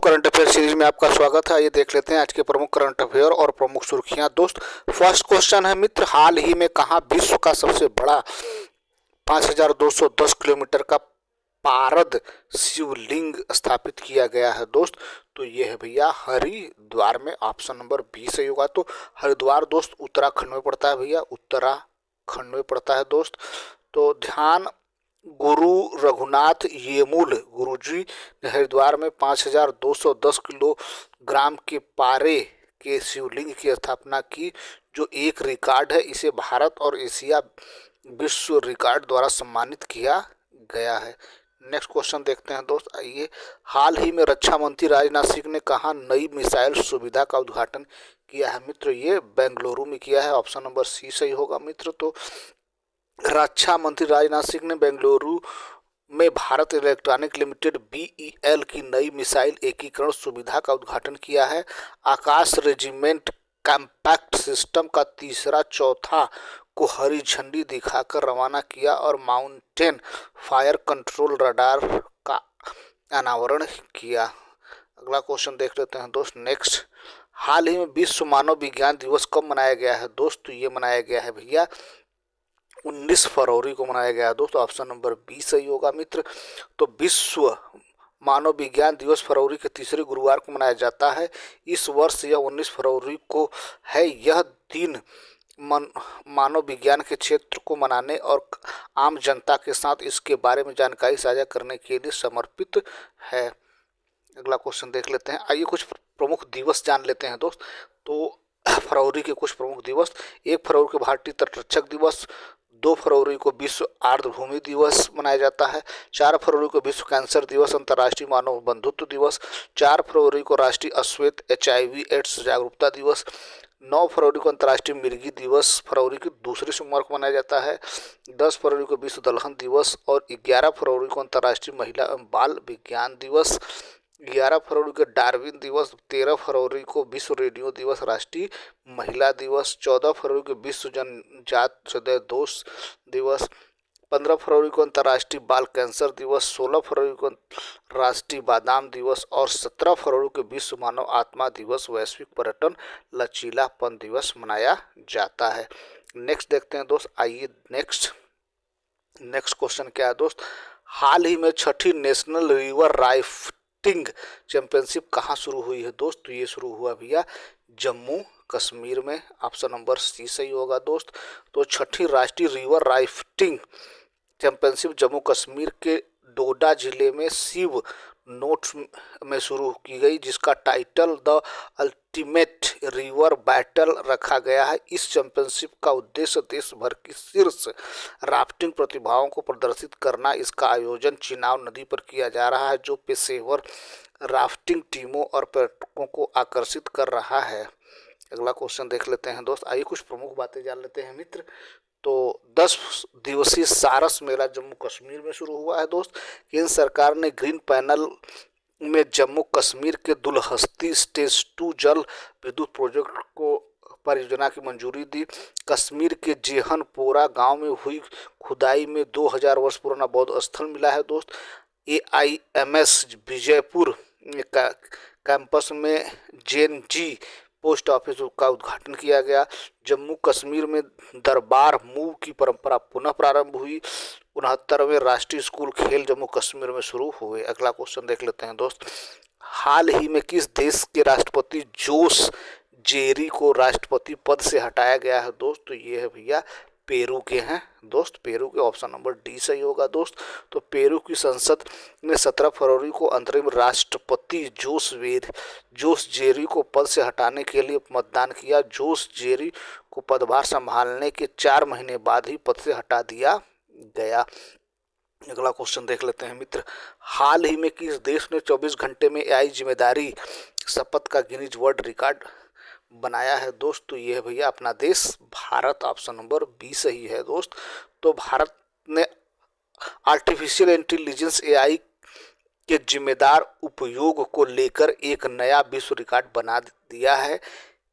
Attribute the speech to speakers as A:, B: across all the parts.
A: Current affair series में आपका स्वागत है। ये देख लेते हैं आज के प्रमुख करंट अफेयर और प्रमुख सुर्खियां। दोस्त, फर्स्ट क्वेश्चन है मित्र, हाल ही में कहां विश्व का सबसे बड़ा 5210 किलोमीटर का पारद शिवलिंग स्थापित किया गया है? दोस्त, तो ये है भैया हरिद्वार में। ऑप्शन नंबर बी सही होगा। तो हरिद्वार दोस्त उत्तराखंड में पड़ता है भैया, उत्तराखंड में पड़ता है दोस्त। तो ध्यान, गुरु रघुनाथ येमुल गुरुजी ने हरिद्वार में 5210 किलोग्राम के पारे के शिवलिंग की स्थापना की, जो एक रिकॉर्ड है। इसे भारत और एशिया विश्व रिकॉर्ड द्वारा सम्मानित किया गया है। नेक्स्ट क्वेश्चन देखते हैं दोस्त, आइए। हाल ही में रक्षा मंत्री राजनाथ सिंह ने कहा नई मिसाइल सुविधा का उद्घाटन किया है? मित्र, ये बेंगलुरु में किया है। ऑप्शन नंबर सी सही होगा मित्र। तो रक्षा मंत्री राजनाथ सिंह ने बेंगलुरु में भारत इलेक्ट्रॉनिक लिमिटेड BEL की नई मिसाइल एकीकरण सुविधा का उद्घाटन किया है। आकाश रेजिमेंट कॉम्पैक्ट सिस्टम का तीसरा चौथा को हरी झंडी दिखाकर रवाना किया और माउंटेन फायर कंट्रोल रडार का अनावरण किया। अगला क्वेश्चन देख लेते हैं दोस्त। नेक्स्ट, हाल ही में विश्व मानव विज्ञान दिवस कब मनाया गया है? दोस्त, तो ये मनाया गया है भैया 19 फरवरी को मनाया गया है दोस्त। ऑप्शन नंबर बी सही होगा मित्र। तो विश्व मानव विज्ञान दिवस फरवरी के तीसरे गुरुवार को मनाया जाता है। इस वर्ष यह 19 फरवरी को है। यह दिन मानव विज्ञान के क्षेत्र को मनाने और आम जनता के साथ इसके बारे में जानकारी साझा करने के लिए समर्पित है। अगला क्वेश्चन देख लेते हैं। आइए कुछ प्रमुख दिवस जान लेते हैं दोस्त। तो फरवरी के कुछ प्रमुख दिवस: 1 फरवरी को भारतीय तटरक्षक दिवस, 2 फरवरी को विश्व आर्द्रभूमि दिवस मनाया जाता है, 4 फरवरी को विश्व कैंसर दिवस, अंतर्राष्ट्रीय मानव बंधुत्व दिवस, 4 फरवरी को राष्ट्रीय अश्वेत HIV एड्स जागरूकता दिवस, 9 फरवरी को अंतर्राष्ट्रीय मिर्गी दिवस फरवरी की दूसरे सोमवार को मनाया जाता है, 10 फरवरी को विश्व दलहन दिवस और 11 फरवरी को अंतर्राष्ट्रीय महिला एवं बाल विज्ञान दिवस, 11 फरवरी को डार्विन दिवस, 13 फरवरी को विश्व रेडियो दिवस राष्ट्रीय महिला दिवस, 14 फरवरी को विश्व जनजात हृदय दोष दिवस, 15 फरवरी को अंतर्राष्ट्रीय बाल कैंसर दिवस, 16 फरवरी को राष्ट्रीय बादाम दिवस और 17 फरवरी को विश्व मानव आत्मा दिवस वैश्विक पर्यटन लचीलापन दिवस मनाया जाता है। नेक्स्ट देखते हैं दोस्त, आइए। नेक्स्ट क्वेश्चन क्या है दोस्त, हाल ही में 6ठी नेशनल रिवर राफ्टिंग चैंपियनशिप कहाँ शुरू हुई है? दोस्त, तो ये शुरू हुआ भैया जम्मू कश्मीर में। ऑप्शन नंबर सी सही होगा दोस्त। तो 6ठी राष्ट्रीय river rafting championship Jammu Kashmir के डोडा जिले में शिव नोट्स में शुरू की गई, जिसका title the ultimate river battle रखा गया है। इस चैंपियनशिप का उद्देश्य देश भर की शीर्ष राफ्टिंग प्रतिभाओं को प्रदर्शित करना। इसका आयोजन चिनाब नदी पर किया जा रहा है, जो पेशेवर राफ्टिंग टीमों और पर्यटकों को आकर्षित कर रहा है। अगला क्वेश्चन देख लेते हैं दोस्त, आइए कुछ प्रमुख बातें जान लेते हैं मित्र। तो 10 दिवसीय सारस मेला जम्मू कश्मीर में शुरू हुआ है दोस्त। केंद्र सरकार ने ग्रीन पैनल में जम्मू कश्मीर के दुलहस्ती स्टेज 2 जल विद्युत प्रोजेक्ट को परियोजना की मंजूरी दी। कश्मीर के जेहनपोरा गांव में हुई खुदाई में 2000 वर्ष पुराना बौद्ध स्थल मिला है दोस्त। AIMS विजयपुर कैंपस में JNG पोस्ट ऑफिस का उद्घाटन किया गया। जम्मू कश्मीर में दरबार मूव की परंपरा पुनः प्रारंभ हुई। 69वें राष्ट्रीय स्कूल खेल जम्मू कश्मीर में शुरू हुए। अगला क्वेश्चन देख लेते हैं दोस्त, हाल ही में किस देश के राष्ट्रपति जोस जेरी को राष्ट्रपति पद से हटाया गया है? दोस्त, तो ये है भैया पेरू के हैं दोस्त, पेरू के। ऑप्शन नंबर डी सही होगा दोस्त। तो पेरू की संसद ने 17 फरवरी को अंतरिम राष्ट्रपति जोस जेरी को पद से हटाने के लिए मतदान किया। जोस जेरी को पदभार संभालने के 4 महीने बाद ही पद से हटा दिया गया। अगला क्वेश्चन देख लेते हैं मित्र, हाल ही में किस देश ने 24 घंटे में AI जिम्मेदारी शपथ का गिनीज वर्ल्ड रिकॉर्ड बनाया है? दोस्त, तो ये है भैया अपना देश भारत। ऑप्शन नंबर बी सही है दोस्त। तो भारत ने आर्टिफिशियल इंटेलिजेंस AI के जिम्मेदार उपयोग को लेकर एक नया विश्व रिकॉर्ड बना दिया है।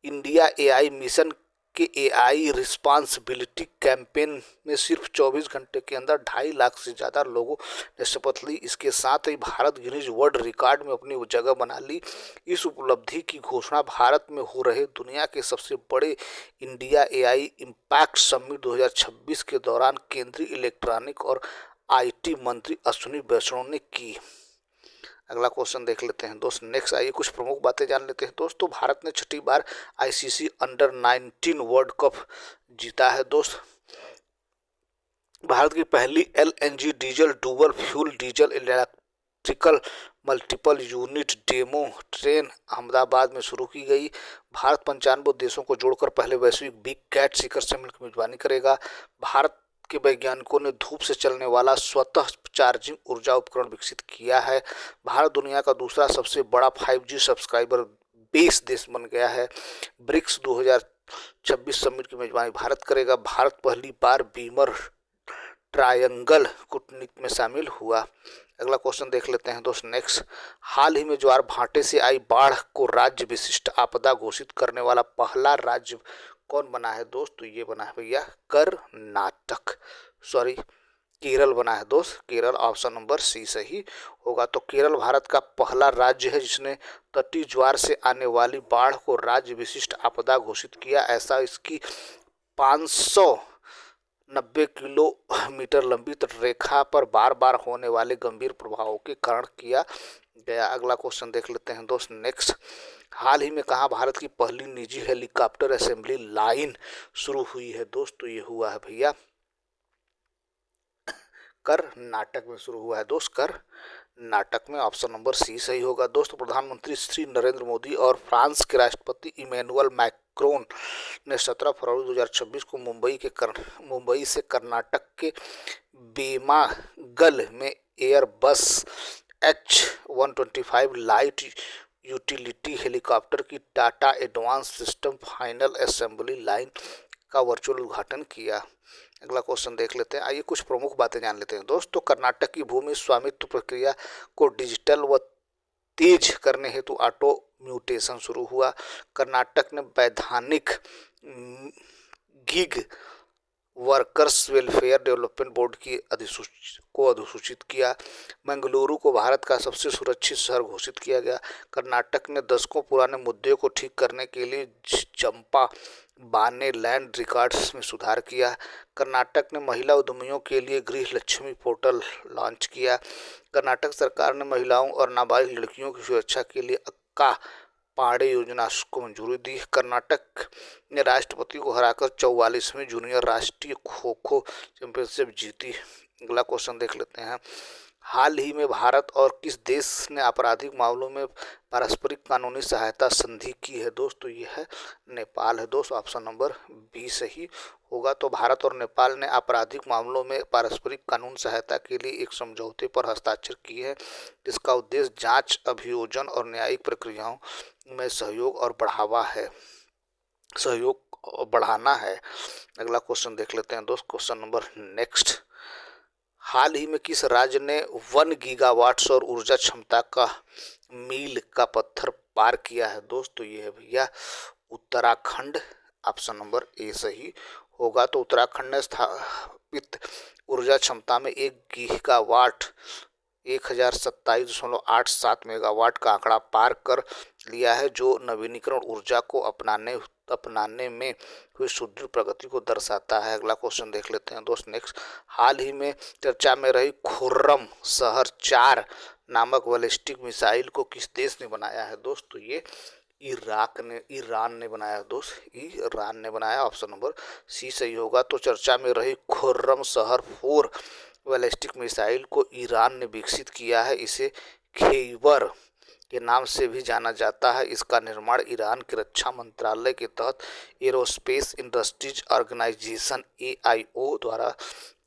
A: इंडिया AI मिशन के एआई रिस्पॉन्सिबिलिटी कैंपेन में सिर्फ 24 घंटे के अंदर 2.5 लाख से ज़्यादा लोगों ने शपथ ली। इसके साथ ही भारत गिनीज वर्ल्ड रिकॉर्ड में अपनी जगह बना ली। इस उपलब्धि की घोषणा भारत में हो रहे दुनिया के सबसे बड़े इंडिया एआई इम्पैक्ट समिट 2026 के दौरान केंद्रीय इलेक्ट्रॉनिक और आईटी मंत्री अश्विनी वैष्णव ने की। अगला क्वेश्चन देख लेते हैं दोस्त। नेक्स्ट आइए कुछ प्रमुख बातें जान लेते हैं दोस्तों। भारत ने छठी बार आईसीसी अंडर 19 वर्ल्ड कप जीता है दोस्त। भारत की पहली LNG diesel dual fuel diesel electrical multiple unit demo train Ahmedabad में शुरू की गई। भारत 95 देशों को जोड़कर पहले वैश्विक बिग कैट शिखर सम्मेलन की मेजबानी करेगा। भारत के वैज्ञानिकों ने धूप से चलने वाला स्वतः चार्जिंग ऊर्जा उपकरण विकसित किया है। भारत दुनिया का दूसरा सबसे बड़ा 5G सब्सक्राइबर बेस देश बन गया है। ब्रिक्स 2026 समिट की मेजबानी भारत करेगा। भारत पहली बार बीमर ट्रायंगल कूटनीति में शामिल हुआ। अगला क्वेश्चन देख लेते हैं दोस्त। नेक्स्ट, हाल ही में ज्वार भाटे से आई बाढ़ को राज्य विशिष्ट आपदा घोषित करने वाला पहला राज्य कौन बना है दोस्त? तो ये बना है भैया कर्नाटक, सॉरी केरल बना है दोस्त। केरल ऑप्शन नंबर सी सही होगा। तो केरल भारत का पहला राज्य है जिसने तटीय ज्वार से आने वाली बाढ़ को राज्य विशिष्ट आपदा घोषित किया। ऐसा इसकी 590 किलोमीटर लंबी तटरेखा पर बार बार होने वाले गंभीर प्रभावों के कारण किया गया। अगला क्वेश्चन देख लेते हैं दोस्त। नेक्स्ट, हाल ही में कहाँ भारत की पहली निजी हेलीकॉप्टर असेंबली लाइन शुरू हुई है दोस्त? तो ये हुआ है भैया कर्नाटक में शुरू हुआ है दोस्त, कर्नाटक में। ऑप्शन नंबर सी सही होगा दोस्त। प्रधानमंत्री श्री नरेंद्र मोदी और फ्रांस के राष्ट्रपति इमैनुअल मैक्रोन ने 17 फरवरी 2026 को मुंबई से कर्नाटक के बेमागल में Airbus H125 light utility helicopter की Tata advance system final assembly line का वर्चुअल उद्घाटन किया। अगला क्वेश्चन देख लेते हैं। आइए कुछ प्रमुख बातें जान लेते हैं दोस्तों। कर्नाटक की भूमि स्वामित्व प्रक्रिया को डिजिटल व तेज करने हेतु ऑटो म्यूटेशन शुरू हुआ। कर्नाटक ने वैधानिक gig workers welfare development board की अधिसूचित किया। बेंगलुरु को भारत का सबसे सुरक्षित शहर घोषित किया गया। कर्नाटक ने दशकों पुराने मुद्दे को ठीक करने के लिए चंपा बाने लैंड रिकॉर्ड्स में सुधार किया। कर्नाटक ने महिला उद्यमियों के लिए गृह लक्ष्मी पोर्टल लॉन्च किया। कर्नाटक सरकार ने महिलाओं और नाबालिग लड़कियों की सुरक्षा के लिए अक्का पाड़े योजना को मंजूरी दी। कर्नाटक ने राष्ट्रपति को हराकर 44वीं जूनियर राष्ट्रीय खो खो चैंपियनशिप जीती। अगला क्वेश्चन देख लेते हैं। हाल ही में भारत और किस देश ने आपराधिक मामलों में पारस्परिक कानूनी सहायता संधि की है दोस्त? तो ये है नेपाल है दोस्त। ऑप्शन नंबर बी सही होगा। तो भारत और नेपाल ने आपराधिक मामलों में पारस्परिक कानून सहायता के लिए एक समझौते पर हस्ताक्षर किए हैं जिसका उद्देश्य जांच, अभियोजन और न्यायिक प्रक्रियाओं में सहयोग बढ़ाना है। अगला क्वेश्चन देख लेते हैं दोस्त। क्वेश्चन नंबर नेक्स्ट, हाल ही में किस राज्य ने 1 गीगावाट सौर ऊर्जा क्षमता का मील का पत्थर पार किया है दोस्त? तो ये है भैया उत्तराखंड। ऑप्शन नंबर ए सही होगा। तो उत्तराखंड ने स्थापित ऊर्जा क्षमता में 1 गीगावाट 1027.87 मेगावाट का आंकड़ा पार कर लिया है जो नवीनीकरण ऊर्जा को अपनाने में हुई सुदृढ़ प्रगति को दर्शाता है। अगला क्वेश्चन देख लेते हैं दोस्त। नेक्स्ट, हाल ही में चर्चा में रही खुर्रम शहर 4 नामक बैलिस्टिक मिसाइल को किस देश ने बनाया है दोस्त? तो ये ईरान ने बनाया दोस्त, ईरान ने बनाया। ऑप्शन नंबर सी सही होगा। तो चर्चा में रही खुर्रम शहर 4 बैलिस्टिक मिसाइल को ईरान ने विकसित किया है। इसे खैबर के नाम से भी जाना जाता है। इसका निर्माण ईरान के रक्षा मंत्रालय के तहत एरोस्पेस इंडस्ट्रीज ऑर्गेनाइजेशन AIO द्वारा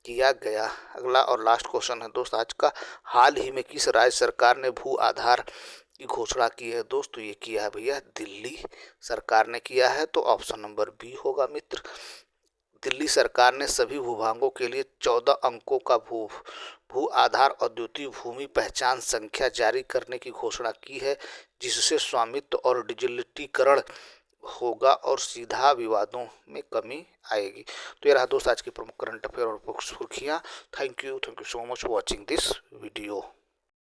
A: किया गया। अगला और लास्ट क्वेश्चन है दोस्त आज का। हाल ही में किस राज्य सरकार ने भू आधार की घोषणा की है दोस्त? तो ये किया है भैया दिल्ली सरकार ने किया है। तो ऑप्शन नंबर बी होगा मित्र। दिल्ली सरकार ने सभी भूभागों के लिए 14 अंकों का भू आधार अद्वितीय भूमि पहचान संख्या जारी करने की घोषणा की है जिससे स्वामित्व और डिजिटलीकरण होगा और सीधा विवादों में कमी आएगी। तो ये रहा दोस्त आज की प्रमुख करंट अफेयर और सुर्खियाँ। Thank you so much for watching this video.